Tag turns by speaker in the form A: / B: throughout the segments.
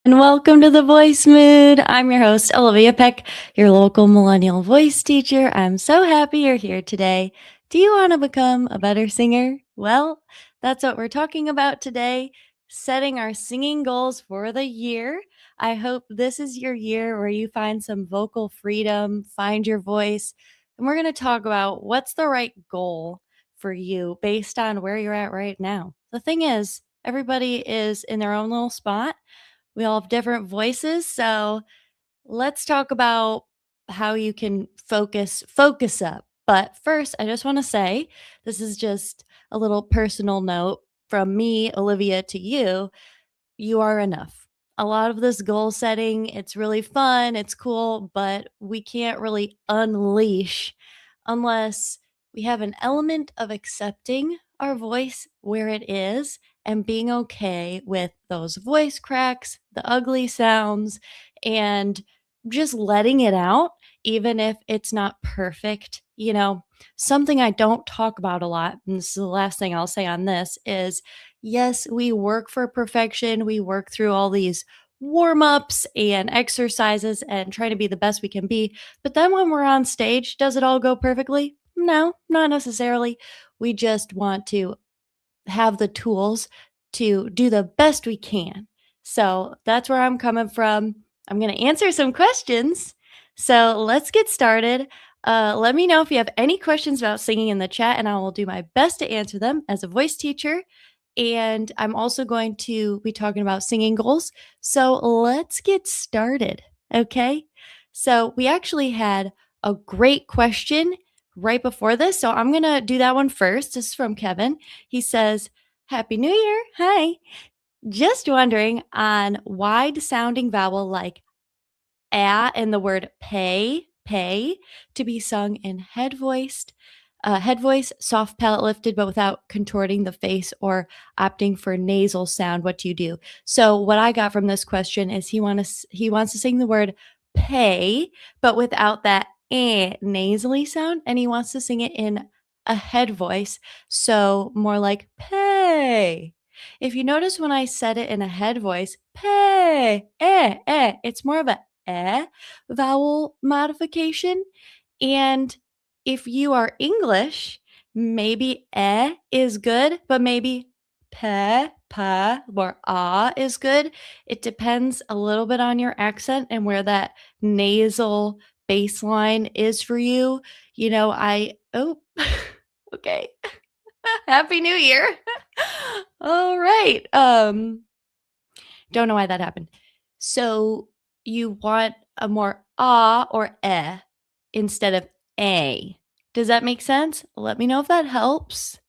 A: And welcome to the Voice Mood. I'm your host, Olivia Peck, your local millennial voice teacher. I'm so happy you're here today. Do you want to become a better singer? Well, that's what we're talking about today, setting our singing goals for the year. I hope this is your year where you find some vocal freedom, find your voice, and we're going to talk about what's the right goal for you based on where you're at right now. The thing is, everybody is in their own little spot. We all have different voices, so let's talk about how you can focus up. But first, I just want to say this is just a little personal note from me, Olivia, to you. You are enough. A lot of this goal setting, it's really fun, it's cool, but we can't really unleash unless we have an element of accepting our voice where it is and being okay with those voice cracks, the ugly sounds, and just letting it out, even if it's not perfect. Something I don't talk about a lot, and this is the last thing I'll say on this, is yes, we work for perfection. We work through all these warm ups and exercises and try to be the best we can be. But then when we're on stage, does it all go perfectly? No, not necessarily. We just want to have the tools to do the best we can. So that's where I'm coming from. I'm going to answer some questions. So let's get started. Let me know if you have any questions about singing in the chat, and I will do my best to answer them as a voice teacher. And I'm also going to be talking about singing goals. So let's get started. Okay. So we actually had a great question right before this. So I'm going to do that one first. This is from Kevin. He says, Happy New Year. Hi. Just wondering on wide sounding vowel like a in the word pay to be sung in head voice, soft palate lifted, but without contorting the face or opting for nasal sound. What do you do? So what I got from this question is he wants to sing the word pay, but without that nasally sound, and he wants to sing it in a head voice, so more like pay. If you notice when I said it in a head voice, pay, it's more of a vowel modification. And if you are English, maybe is good, but maybe pa, or is good. It depends a little bit on your accent and where that nasal baseline is for you. Oh, okay. Happy New Year. All right. Don't know why that happened. So you want a more or instead of a. Does that make sense? Let me know if that helps.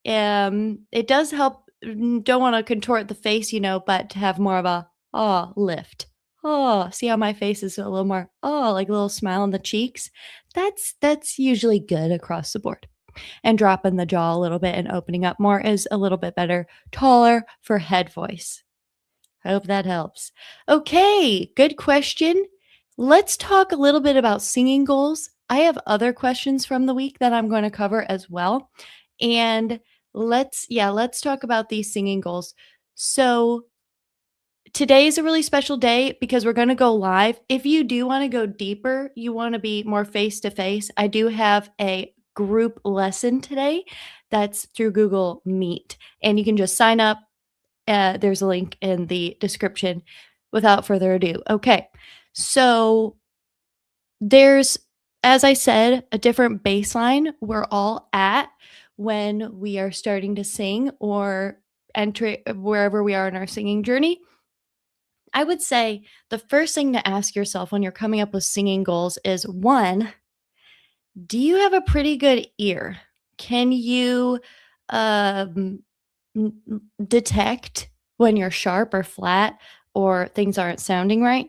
A: It does help. Don't want to contort the face, but to have more of a lift. Oh, see how my face is a little more like a little smile on the cheeks. That's usually good across the board. And dropping the jaw a little bit and opening up more is a little bit better, taller for head voice. I hope that helps. Okay, good question. Let's talk a little bit about singing goals. I have other questions from the week that I'm going to cover as well. And let's talk about these singing goals. So, today is a really special day because we're going to go live. If you do want to go deeper, you want to be more face to face, I do have a group lesson today that's through Google Meet. And you can just sign up. There's a link in the description. Without further ado, okay. So there's, as I said, a different baseline we're all at when we are starting to sing or enter wherever we are in our singing journey. I would say the first thing to ask yourself when you're coming up with singing goals is one, do you have a pretty good ear? Can you um, detect when you're sharp or flat or things aren't sounding right?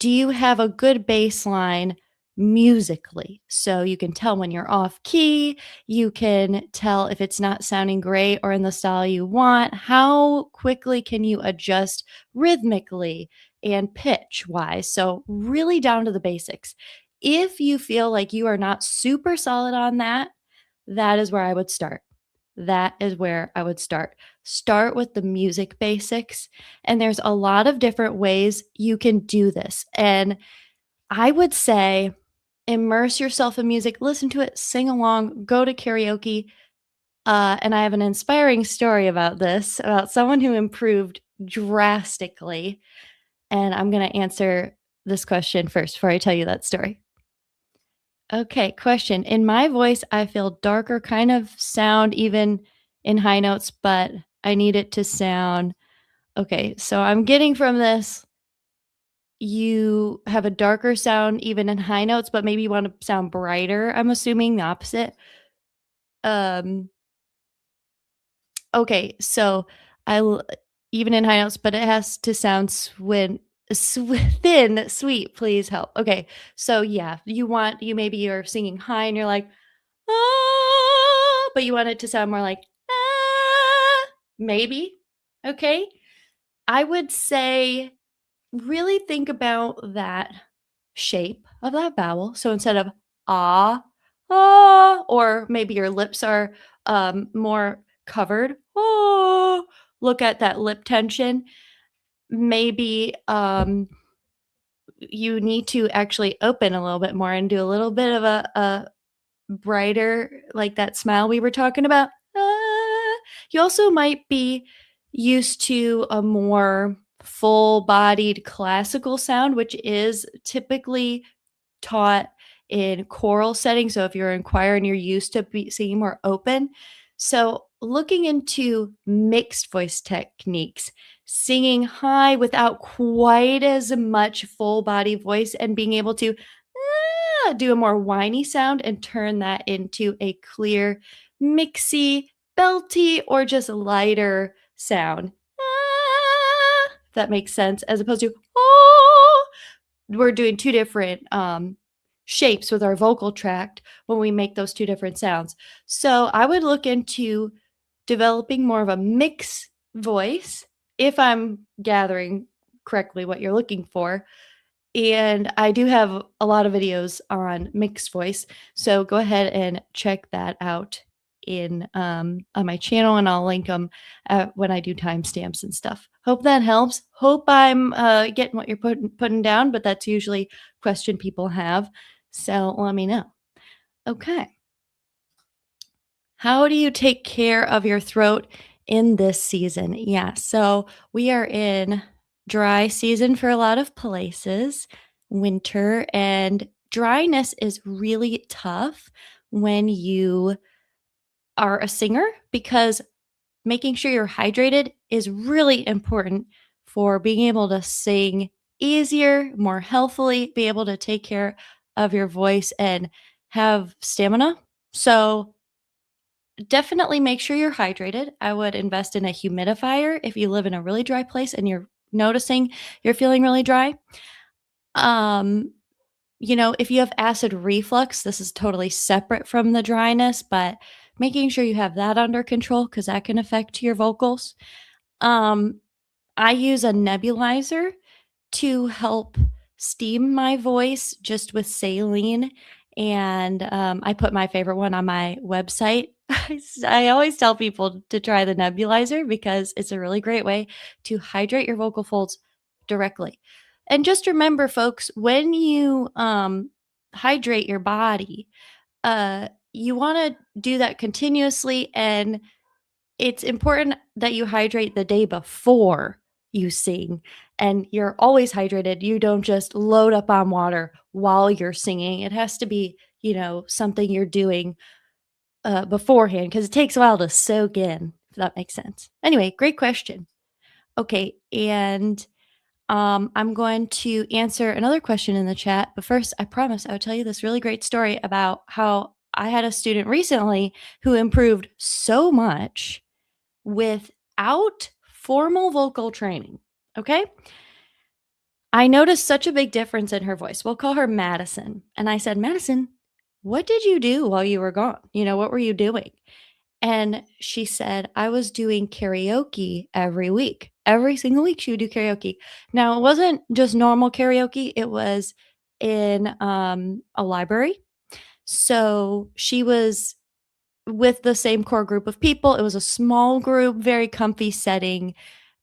A: Do you have a good baseline musically? So you can tell when you're off key, you can tell if it's not sounding great or in the style you want. How quickly can you adjust rhythmically and pitch wise? So, really down to the basics. If you feel like you are not super solid on that, that is where I would start. that is where I would start. Start with the music basics, and there's a lot of different ways you can do this. And I would say immerse yourself in music, listen to it, sing along, go to karaoke. And I have an inspiring story about this, about someone who improved drastically. And I'm going to answer this question first before I tell you that story. Okay, question. In my voice, I feel darker kind of sound even in high notes, but I need it to sound okay. So I'm getting from this, you have a darker sound even in high notes, but maybe you want to sound brighter. I'm assuming the opposite. Um, okay, so I l- even in high notes, but it has to sound thin, sweet. Please help. Okay, so yeah, you maybe you're singing high and you're like ah, but you want it to sound more like ah, maybe. Okay, I would say really think about that shape of that vowel. So instead of ah, ah, or maybe your lips are more covered. Oh, look at that lip tension. Maybe you need to actually open a little bit more and do a little bit of a brighter, like that smile we were talking about. Ah. You also might be used to a more full bodied classical sound, which is typically taught in choral settings. So if you're in choir and you're used to singing more open, so looking into mixed voice techniques, singing high without quite as much full body voice and being able to do a more whiny sound and turn that into a clear, mixy, belty, or just lighter sound. If that makes sense, as opposed to oh, we're doing two different shapes with our vocal tract when we make those two different sounds. So I would look into developing more of a mixed voice if I'm gathering correctly what you're looking for. And I do have a lot of videos on mixed voice, so go ahead and check that out in on my channel, and I'll link them when I do timestamps and stuff. Hope that helps. Hope I'm getting what you're putting down, but that's usually a question people have. So let me know. Okay. How do you take care of your throat in this season? Yeah, so we are in dry season for a lot of places, winter, and dryness is really tough when you are a singer because making sure you're hydrated is really important for being able to sing easier, more healthfully, be able to take care of your voice and have stamina. So, definitely make sure you're hydrated. I would invest in a humidifier if you live in a really dry place and you're noticing you're feeling really dry. Um, if you have acid reflux, this is totally separate from the dryness, but making sure you have that under control because that can affect your vocals. Um, I use a nebulizer to help steam my voice just with saline. And I put my favorite one on my website. I always tell people to try the nebulizer because it's a really great way to hydrate your vocal folds directly. And just remember, folks, when you hydrate your body, you want to do that continuously, and it's important that you hydrate the day before you sing, and you're always hydrated. You don't just load up on water while you're singing. It has to be, something you're doing beforehand because it takes a while to soak in, if that makes sense. Anyway, great question. Okay, and I'm going to answer another question in the chat, but first, I promise I will tell you this really great story about how I had a student recently who improved so much without formal vocal training. Okay. I noticed such a big difference in her voice. We'll call her Madison. And I said, Madison, what did you do while you were gone? What were you doing? And she said, I was doing karaoke every week. Every single week, she would do karaoke. Now, it wasn't just normal karaoke, it was in a library. So she was with the same core group of people. It was a small group, very comfy setting,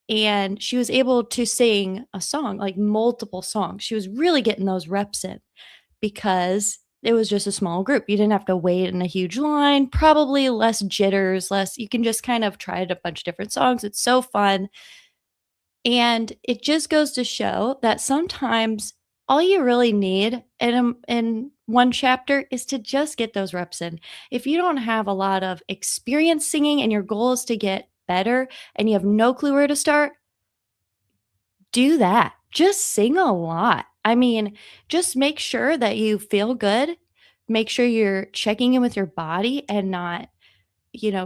A: and she was able to sing a song, like multiple songs. She was really getting those reps in because it was just a small group. You didn't have to wait in a huge line, probably less jitters, less you can just kind of try it a bunch of different songs. It's so fun. And it just goes to show that sometimes all you really need in one chapter is to just get those reps in. If you don't have a lot of experience singing and your goal is to get better and you have no clue where to start, do that. Just sing a lot. I mean, just make sure that you feel good. Make sure you're checking in with your body and not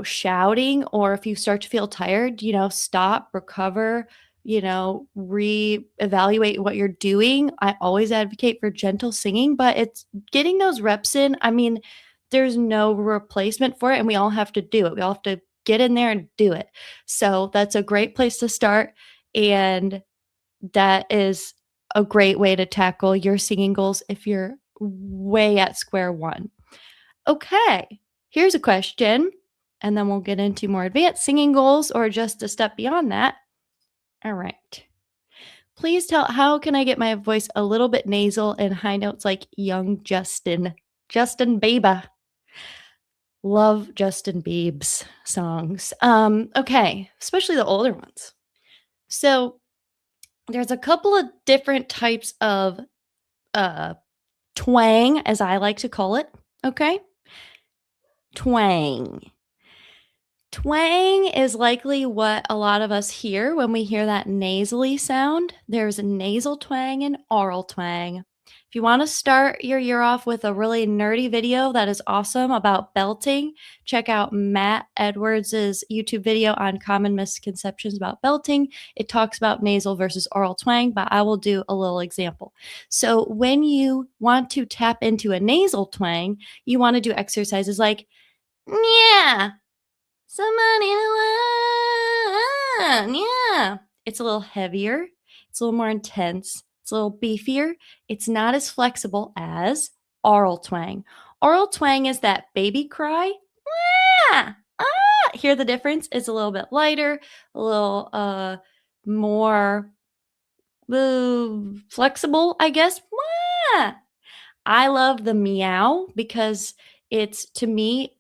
A: shouting, or if you start to feel tired, stop, recover, reevaluate what you're doing. I always advocate for gentle singing, but it's getting those reps in. I mean, there's no replacement for it, and we all have to do it. We all have to get in there and do it. So that's a great place to start. And that is a great way to tackle your singing goals if you're way at square one. Okay, here's a question, and then we'll get into more advanced singing goals or just a step beyond that. All right. Please tell how can I get my voice a little bit nasal and high notes like young Justin? Justin Bieber. Love Justin Bieber's songs. Okay, especially the older ones. So there's a couple of different types of twang, as I like to call it. Okay. Twang. Twang is likely what a lot of us hear when we hear that nasally sound. There's a nasal twang and oral twang. If you want to start your year off with a really nerdy video that is awesome about belting, check out Matt Edwards' YouTube video on common misconceptions about belting. It talks about nasal versus oral twang, but I will do a little example. So when you want to tap into a nasal twang, you want to do exercises like, yeah. Somebody yeah. It's a little heavier. It's a little more intense. It's a little beefier. It's not as flexible as oral twang. Oral twang is that baby cry. Ah, ah. Hear the difference? It's a little bit lighter, a little more flexible, I guess. Ah. I love the meow because it's, to me,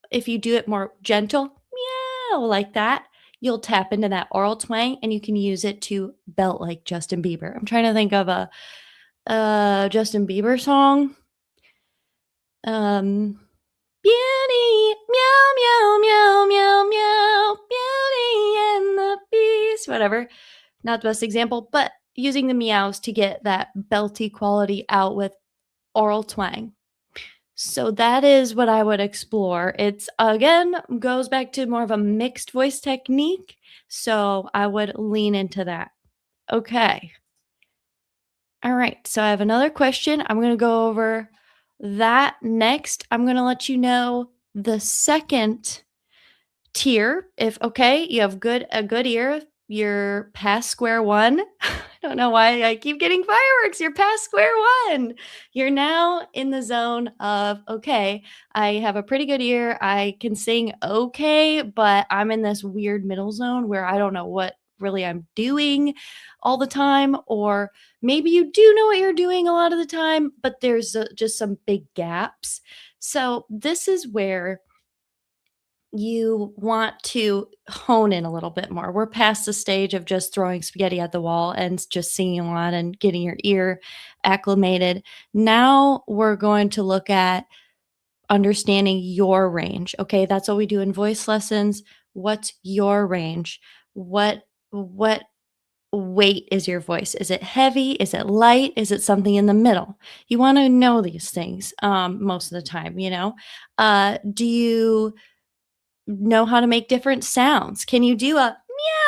A: if you do it more gentle, meow, like that, you'll tap into that oral twang and you can use it to belt like Justin Bieber. I'm trying to think of a Justin Bieber song. Beauty, meow, meow, meow, meow, meow, Beauty and the Beast, whatever. Not the best example, but using the meows to get that belty quality out with oral twang. So that is what I would explore. It's again goes back to more of a mixed voice technique. So I would lean into that. Okay. All right. So I have another question. I'm going to go over that next. I'm going to let you know the second tier. If okay, you have a good ear, you're past square one. I don't know why I keep getting fireworks. You're past square one. You're now in the zone of, okay, I have a pretty good ear. I can sing okay, but I'm in this weird middle zone where I don't know what really I'm doing all the time. Or maybe you do know what you're doing a lot of the time, but there's just some big gaps. So this is where you want to hone in a little bit more. We're past the stage of just throwing spaghetti at the wall and just singing a lot and getting your ear acclimated. Now we're going to look at understanding your range. Okay, that's what we do in voice lessons. What's your range? What weight is your voice? Is it heavy? Is it light? Is it something in the middle? You want to know these things most of the time, do you know how to make different sounds? Can you do a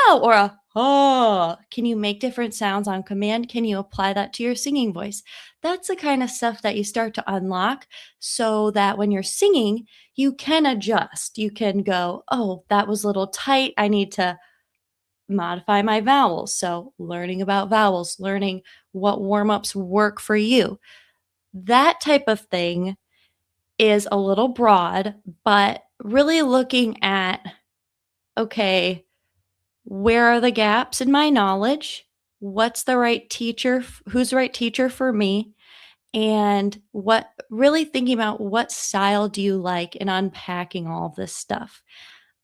A: meow or a oh? Can you make different sounds on command? Can you apply that to your singing voice? That's the kind of stuff that you start to unlock so that when you're singing, you can adjust. You can go, oh, that was a little tight. I need to modify my vowels. So, learning about vowels, learning what warm ups work for you. That type of thing is a little broad, but really looking at, okay, where are the gaps in my knowledge? What's the right teacher? Who's the right teacher for me? And what really thinking about what style do you like and unpacking all of this stuff.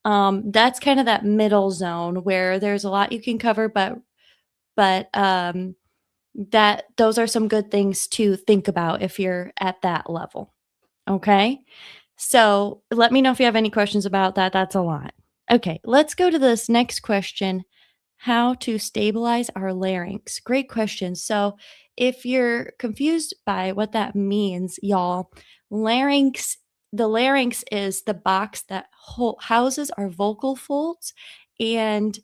A: That's kind of that middle zone where there's a lot you can cover, but that those are some good things to think about if you're at that level. Okay. So let me know if you have any questions about that. That's a lot. Okay, let's go to this next question. How to stabilize our larynx? Great question. So, if you're confused by what that means, y'all, larynx, the larynx is the box that houses our vocal folds. And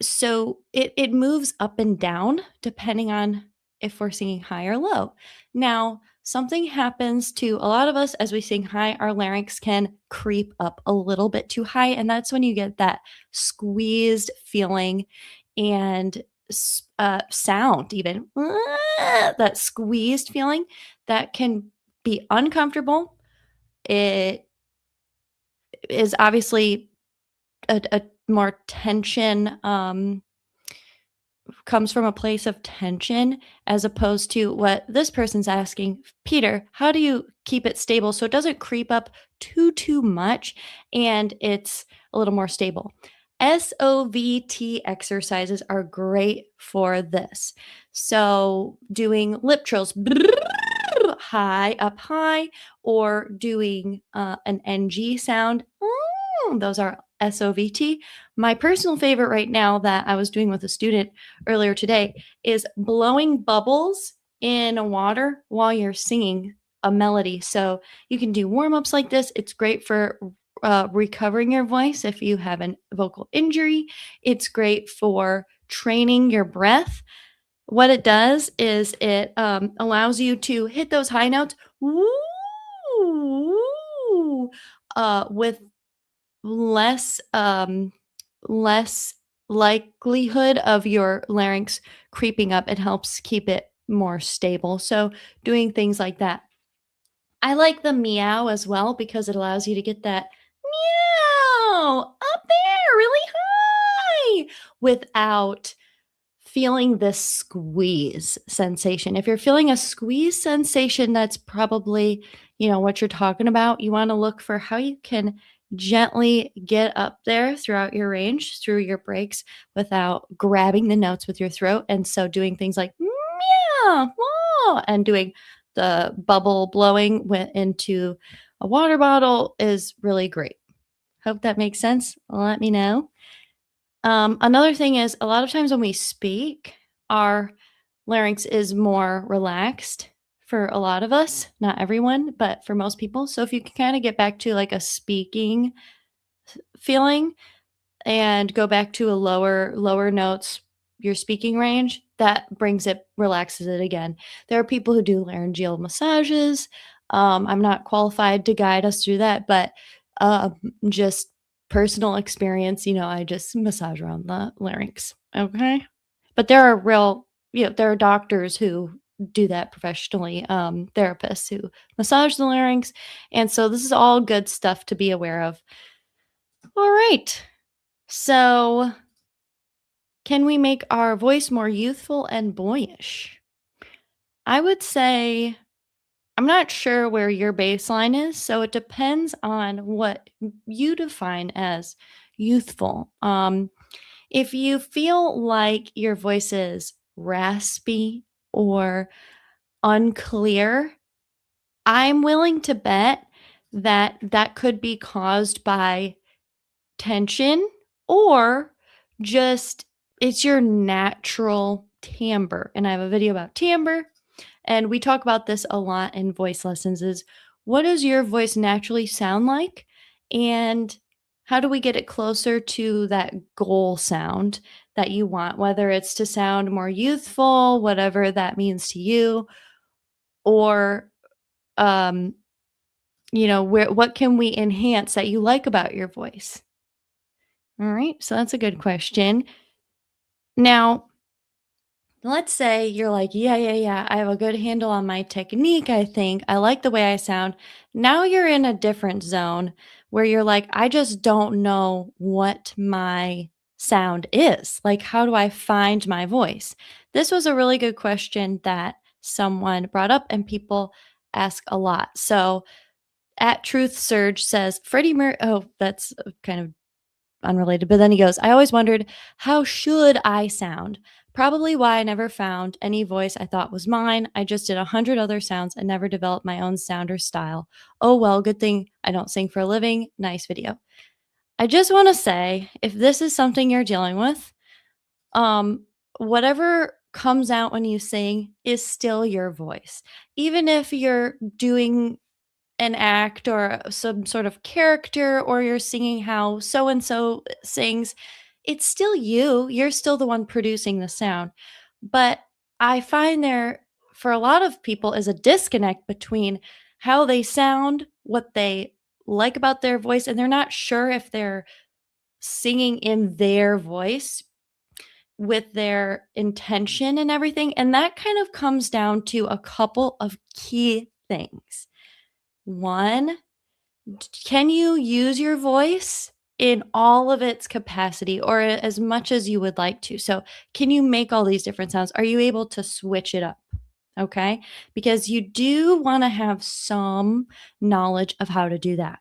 A: so it moves up and down depending on if we're singing high or low. Now, something happens to a lot of us as we sing high, our larynx can creep up a little bit too high, and that's when you get that squeezed feeling and sound, even that squeezed feeling that can be uncomfortable. It is obviously a more tension. Comes from a place of tension as opposed to what this person's asking, Peter, how do you keep it stable so it doesn't creep up too much and it's a little more stable? SOVT exercises are great for this. So doing lip trills, high up high, or doing an NG sound, those are SOVT. My personal favorite right now that I was doing with a student earlier today is blowing bubbles in water while you're singing a melody. So you can do warm ups like this. It's great for recovering your voice if you have a vocal injury. It's great for training your breath. What it does is it allows you to hit those high notes woo, woo, with less less likelihood of your larynx creeping up. It helps keep it more stable. So doing things like that. I like the meow as well because it allows you to get that meow up there really high without feeling this squeeze sensation. If you're feeling a squeeze sensation, that's probably, what you're talking about. You want to look for how you can gently get up there throughout your range, through your breaks without grabbing the notes with your throat. And so doing things like meow, wah, and doing the bubble blowing into a water bottle is really great. Hope that makes sense. Let me know. Another thing is a lot of times when we speak, our larynx is more relaxed for a lot of us, not everyone, but for most people. So if you can kind of get back to like a speaking feeling and go back to a lower notes, your speaking range, that brings it, relaxes it again. There are people who do laryngeal massages. I'm not qualified to guide us through that, but uh, just personal experience, I just massage around the larynx. Okay. But there are there are doctors who do that professionally, therapists who massage the larynx. And so this is all good stuff to be aware of. All right. So, can we make our voice more youthful and boyish? I would say I'm not sure where your baseline is, so it depends on what you define as youthful. If you feel like your voice is raspy or unclear, I'm willing to bet that that could be caused by tension or just it's your natural timbre. And I have a video about timbre and we talk about this a lot in voice lessons is what does your voice naturally sound like and how do we get it closer to that goal sound that you want, whether it's to sound more youthful, whatever that means to you, or um where what can we enhance that you like about your voice? All right, so that's a good question. Now, let's say you're like, yeah, yeah, yeah, I have a good handle on my technique, I think. I like the way I sound. Now you're in a different zone where you're like, I just don't know what my sound is. Like, how do I find my voice? This was a really good question that someone brought up, and people ask a lot. So, at Truth Surge says, Freddie Mer oh, that's kind of unrelated. But then he goes, I always wondered, how should I sound? Probably why I never found any voice I thought was mine. I just did 100 other sounds and never developed my own sound or style. Oh, well, good thing I don't sing for a living. Nice video. I just want to say if this is something you're dealing with, um, whatever comes out when you sing is still your voice. Even if you're doing an act or some sort of character or you're singing how so and so sings, it's still you. You're still the one producing the sound. But I find there, for a lot of people, is a disconnect between how they sound, what they like about their voice, and they're not sure if they're singing in their voice with their intention and everything. And that kind of comes down to a couple of key things. One, can you use your voice in all of its capacity or as much as you would like to? So, can you make all these different sounds? Are you able to switch it up? Okay. Because you do want to have some knowledge of how to do that,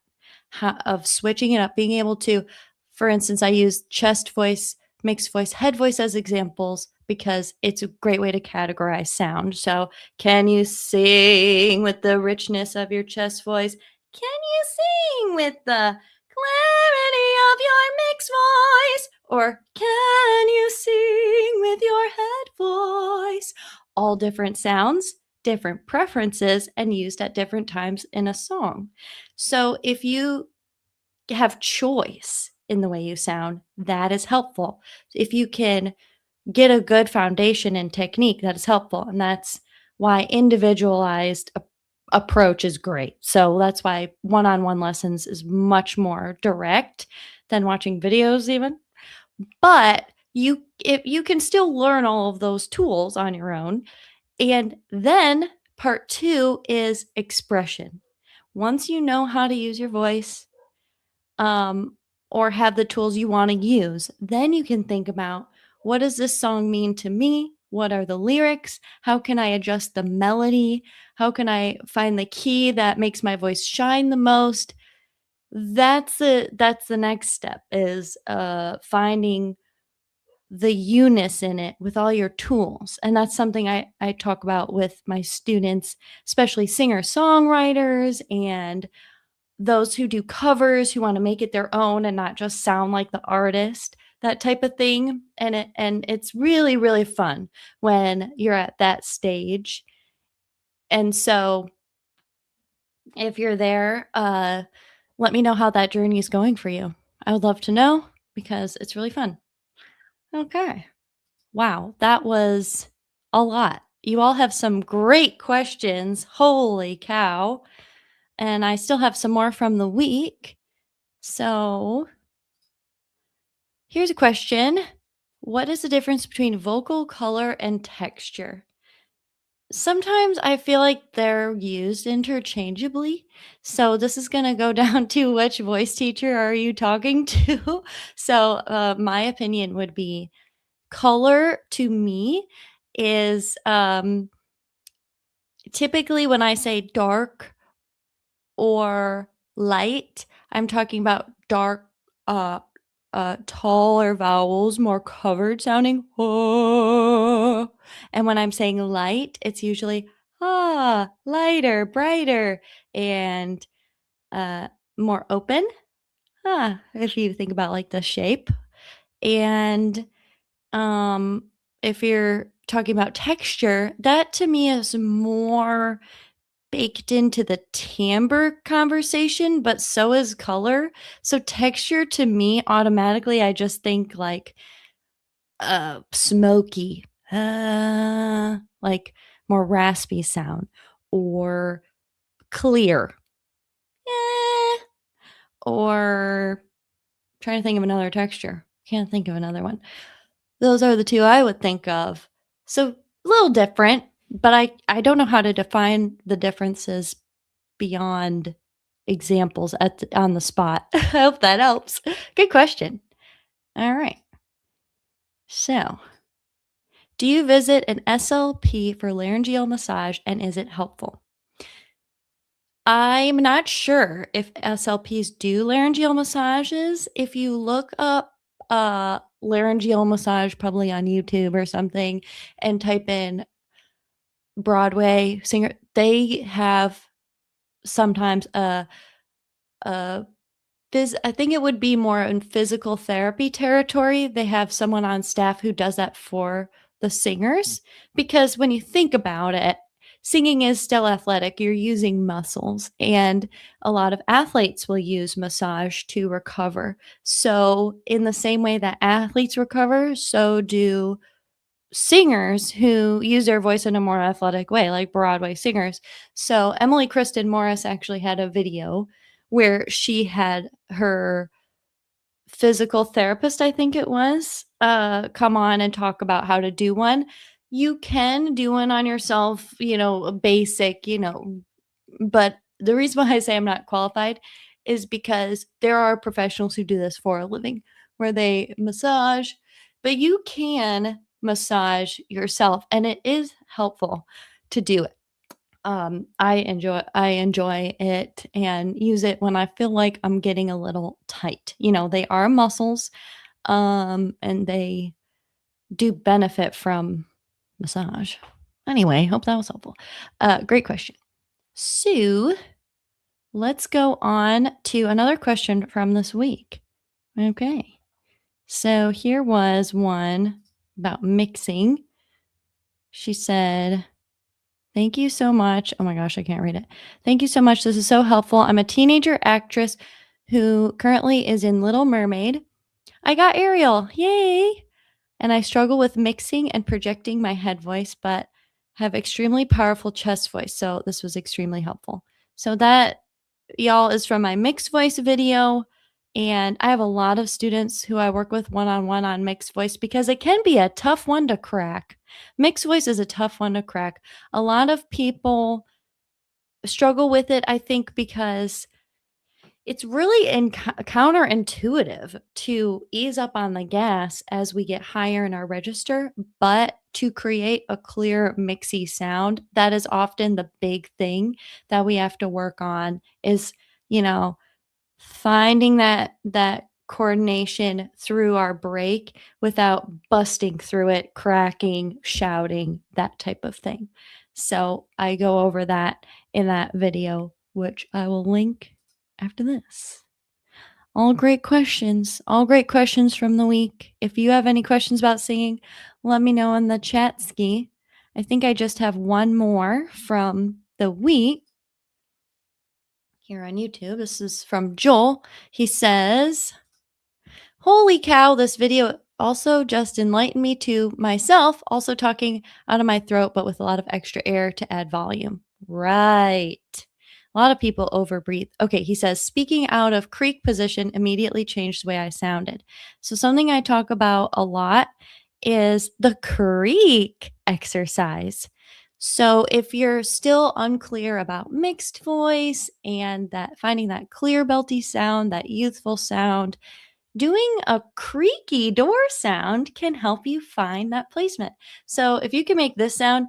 A: of switching it up, being able to, for instance, I use chest voice, mixed voice, head voice as examples because it's a great way to categorize sound. So, can you sing with the richness of your chest voice? Can you sing with the clarity of your mixed voice? Or can you sing with your head voice? All different sounds, different preferences, and used at different times in a song. So if you have choice in the way you sound, that is helpful. If you can get a good foundation and technique, that is helpful. And that's why individualized approach is great. So that's why one-on-one lessons is much more direct than watching videos even. But you if you can still learn all of those tools on your own. And then part 2 is expression. Once you know how to use your voice, um, or have the tools you want to use, then you can think about, what does this song mean to me? What are the lyrics? How can I adjust the melody? How can I find the key that makes my voice shine the most? That's the next step, is finding the eunice in it with all your tools. And that's something I talk about with my students, especially singer songwriters and those who do covers, who wanna make it their own and not just sound like the artist, that type of thing, and it's really, really fun when you're at that stage, and so if you're there, let me know how that journey is going for you. I would love to know because it's really fun. Okay. Wow, that was a lot. You all have some great questions. Holy cow, and I still have some more from the week. So here's a question. What is the difference between vocal color and texture? Sometimes I feel like they're used interchangeably. So this is going to go down to which voice teacher are you talking to? So my opinion would be color to me is typically when I say dark or light, I'm talking about dark, uh, taller vowels, more covered sounding. Oh. And when I'm saying light, it's usually lighter, brighter, and uh, more open. If you think about like the shape. And if you're talking about texture, that to me is more baked into the timbre conversation, but so is color. So texture to me, automatically, I just think like smoky, like more raspy sound, or clear, eh, or trying to think of another texture. Can't think of another one. Those are the two I would think of. So, a little different, but I don't know how to define the differences beyond examples on the spot. I hope that helps. Good question. All right. So, do you visit an SLP for laryngeal massage and is it helpful? I'm not sure if SLPs do laryngeal massages. If you look up laryngeal massage probably on YouTube or something and type in Broadway singer, they have sometimes a I think it would be more in physical therapy territory. They have someone on staff who does that for the singers because when you think about it, singing is still athletic. You're using muscles, and a lot of athletes will use massage to recover. So, in the same way that athletes recover, so do singers who use their voice in a more athletic way, like Broadway singers. So Emily Kristen Morris actually had a video where she had her physical therapist, I think it was, come on and talk about how to do one. You can do one on yourself, a basic, but the reason why I say I'm not qualified is because there are professionals who do this for a living where they massage, but you can massage yourself and it is helpful to do it. I enjoy it and use it when I feel like I'm getting a little tight. They are muscles, and they do benefit from massage. Anyway, hope that was helpful. Great question. So let's go on to another question from this week. Okay. So here was one about mixing. She said, "Thank you so much." Oh my gosh, I can't read it. "Thank you so much. This is so helpful. I'm a teenager actress who currently is in Little Mermaid. I got Ariel. Yay. And I struggle with mixing and projecting my head voice, but have extremely powerful chest voice. So this was extremely helpful." So that, y'all, is from my mixed voice video. And I have a lot of students who I work with one on one on mixed voice because it can be a tough one to crack. Mixed voice is a tough one to crack. A lot of people struggle with it, I think, because it's really counterintuitive to ease up on the gas as we get higher in our register, but to create a clear mixy sound, that is often the big thing that we have to work on is, you know, finding that coordination through our break without busting through it, cracking, shouting, that type of thing. So I go over that in that video, which I will link after this. All great questions from the week. If you have any questions about singing, let me know in the chat ski. I think I just have one more from the week here on YouTube. This is from Joel. He says, "Holy cow, this video also just enlightened me to myself, also talking out of my throat, but with a lot of extra air to add volume." Right. A lot of people overbreathe. Okay, he says, "Speaking out of creak position immediately changed the way I sounded." So, something I talk about a lot is the creak exercise. So, if you're still unclear about mixed voice and that finding that clear belty sound, that youthful sound, doing a creaky door sound can help you find that placement. So if you can make this sound,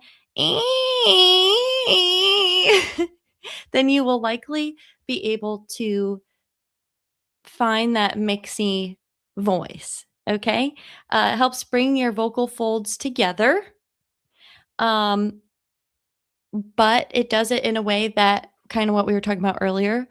A: then you will likely be able to find that mixy voice. Okay. It helps bring your vocal folds together. Um, but it does it in a way that kind of what we were talking about earlier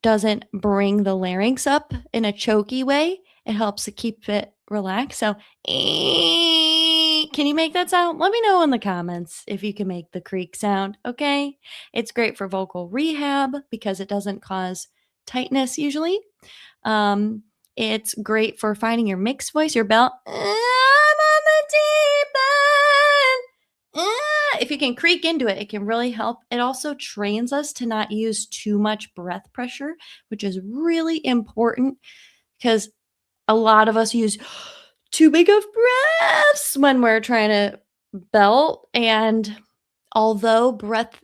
A: doesn't bring the larynx up in a choky way. It helps to keep it relaxed. So, can you make that sound? Let me know in the comments if you can make the creak sound, okay? It's great for vocal rehab because it doesn't cause tightness usually. Um, it's great for finding your mixed voice, your belt. I'm on the deep end. If you can creak into it, it can really help. It also trains us to not use too much breath pressure, which is really important because a lot of us use too big of breaths when we're trying to belt. And although breath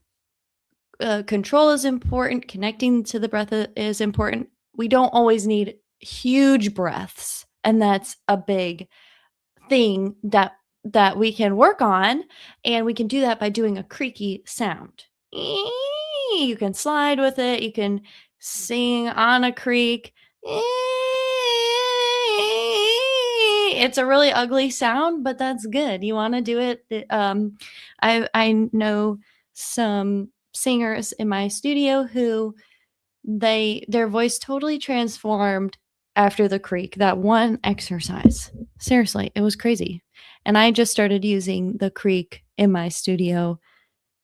A: control is important, connecting to the breath is important, we don't always need huge breaths. And that's a big thing that we can work on, and we can do that by doing a creaky sound. You can slide with it, you can sing on a creak. It's a really ugly sound, but that's good. You want to do it. I know some singers in my studio who their voice totally transformed after the creek, that one exercise. Seriously, it was crazy. And I just started using the creek in my studio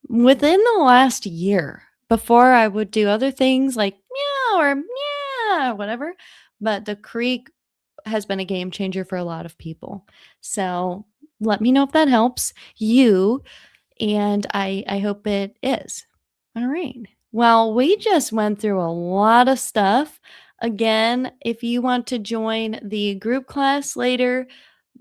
A: within the last year. Before I would do other things like meow or meow, whatever. But the creek has been a game changer for a lot of people. So let me know if that helps you, and I hope it is. All right. Well, we just went through a lot of stuff. Again, if you want to join the group class later,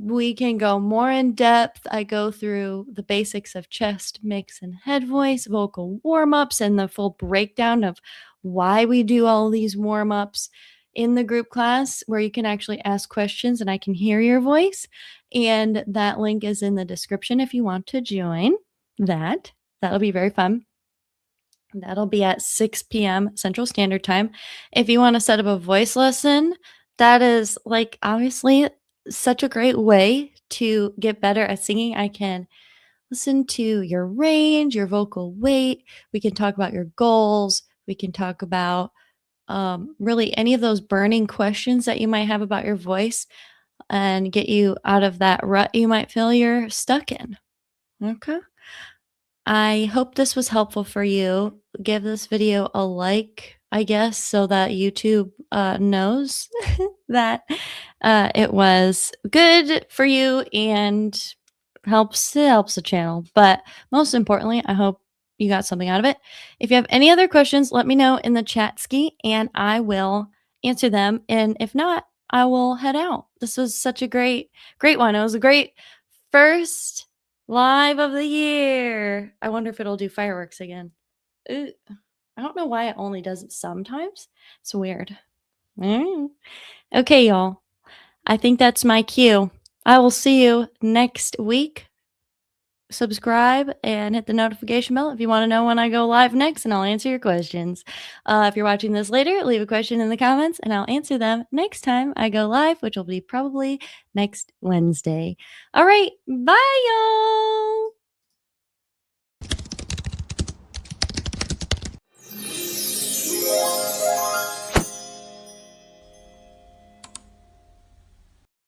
A: we can go more in depth. I go through the basics of chest, mix, and head voice, vocal warm ups, and the full breakdown of why we do all these warm ups in the group class, where you can actually ask questions and I can hear your voice. And that link is in the description if you want to join that. That'll be very fun. That'll be at 6 p.m. Central Standard Time. If you want to set up a voice lesson, that is like obviously such a great way to get better at singing. I can listen to your range, your vocal weight. We can talk about your goals. We can talk about really any of those burning questions that you might have about your voice and get you out of that rut you might feel you're stuck in. Okay. I hope this was helpful for you. Give this video a like, I guess, so that YouTube knows that it was good for you and helps the channel. But most importantly, I hope you got something out of it. If you have any other questions, let me know in the chat ski and I will answer them. And if not, I will head out. This was such a great one. It was a great first live of the year. I wonder if it'll do fireworks again. Ooh, I don't know why it only does it sometimes. It's weird. Okay, y'all. I think that's my cue. I will see you next week. Subscribe and hit the notification bell if you want to know when I go live next, and I'll answer your questions. If you're watching this later, leave a question in the comments and I'll answer them next time I go live, which will be probably next Wednesday. All right. Bye, y'all.